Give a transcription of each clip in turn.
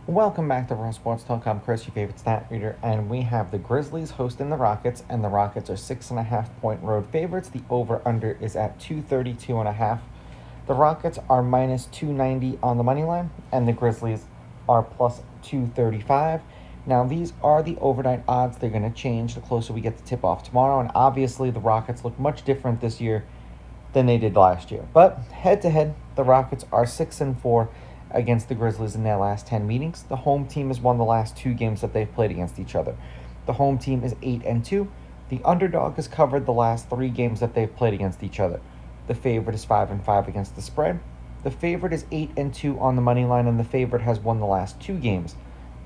Welcome back to Raw Sports Talk. I'm Chris, your favorite stat reader, and we have the Grizzlies hosting the Rockets, and the Rockets are 6.5-point road favorites. The over/under is at 232.5. The Rockets are minus 290 on the money line, and the Grizzlies are plus 235. Now, these are the overnight odds. They're going to change the closer we get to tip off tomorrow, and obviously the Rockets look much different this year than they did last year. But head to head, the Rockets are 6-4 against the Grizzlies in their last 10 meetings. The home team has won the last 2 games that they've played against each other. The home team is 8-2. The underdog has covered the last 3 games that they've played against each other. The favorite is 5-5 against the spread. The favorite is 8-2 on the money line, and the favorite has won the last 2 games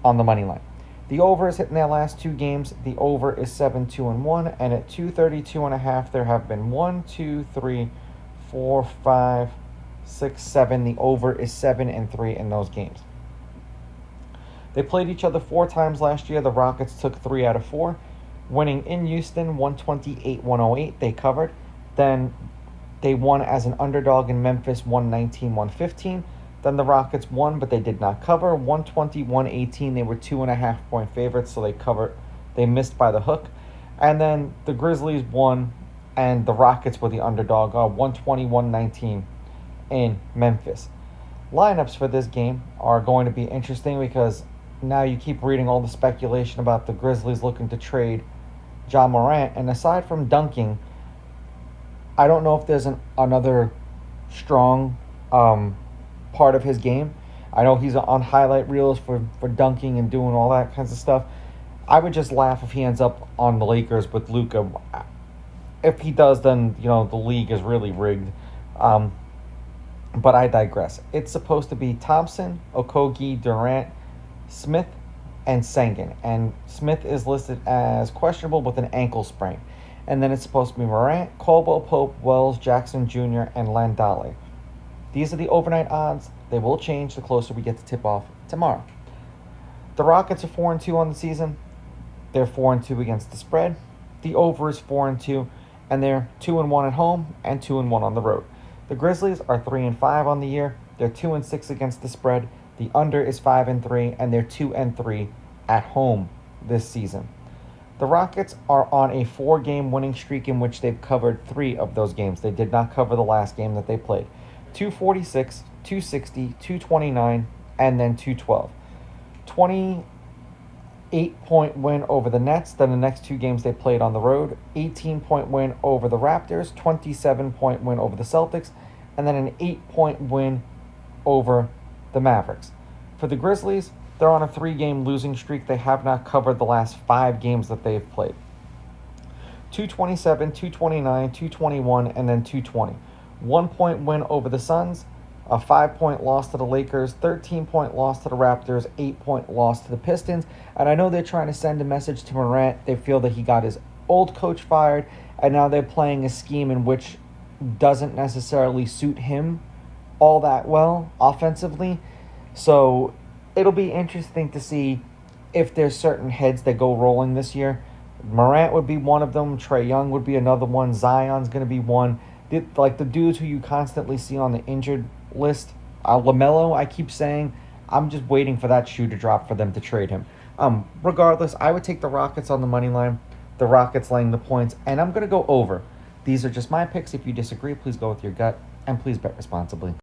on the money line. The over is hitting their last 2 games. The over is 7-2-1, and at 232.5, there have been 1, 2, 3, 4, 5, 6, 7. The over is 7-3 in those games. They played each other 4 times last year. The Rockets took 3 out of 4, winning in Houston 128-108. They covered. Then they won as an underdog in Memphis 119-115. Then the Rockets won, but they did not cover 120-118. They were 2.5-point favorites, so they covered. They missed by the hook. And then the Grizzlies won, and the Rockets were the underdog 120-119 in Memphis. Lineups for this game are going to be interesting because now you keep reading all the speculation about the Grizzlies looking to trade Ja Morant, and aside from dunking, I don't know if there's another strong part of his game. I know he's on highlight reels for dunking and doing all that kinds of stuff. I would just laugh if he ends up on the Lakers with Luka. If he does, then the league is really rigged. But I digress. It's supposed to be Thompson, Okogie, Durant, Smith, and Sengun. And Smith is listed as questionable with an ankle sprain. And then it's supposed to be Morant, Caldwell Pope, Wells, Jackson Jr., and Landale. These are the overnight odds. They will change the closer we get to tip off tomorrow. The Rockets are 4-2 on the season. They're 4-2 against the spread. The over is 4-2, and they're 2-1 at home and 2-1 on the road. The Grizzlies are 3-5 on the year. They're 2-6 against the spread. The under is 5-3, and they're 2-3 at home this season. The Rockets are on a 4-game winning streak in which they've covered 3 of those games. They did not cover the last game that they played. 246, 260, 229, and then 212. 28-point win over the Nets. Then the next 2 games they played on the road. 18-point win over the Raptors. 27-point win over the Celtics. And then an 8-point win over the Mavericks. For the Grizzlies, they're on a 3-game losing streak. They have not covered the last 5 games that they've played. 227, 229, 221, and then 220. 1-point win over the Suns. A 5-point loss to the Lakers, 13-point loss to the Raptors, 8-point loss to the Pistons. And I know they're trying to send a message to Morant. They feel that he got his old coach fired, and now they're playing a scheme in which doesn't necessarily suit him all that well offensively. So it'll be interesting to see if there's certain heads that go rolling this year. Morant would be one of them. Trae Young would be another one. Zion's going to be one. Like the dudes who you constantly see on the injured list. LaMelo, I keep saying, I'm just waiting for that shoe to drop for them to trade him. Regardless, I would take the Rockets on the money line, the Rockets laying the points, and I'm going to go over. These are just my picks. If you disagree, please go with your gut, and please bet responsibly.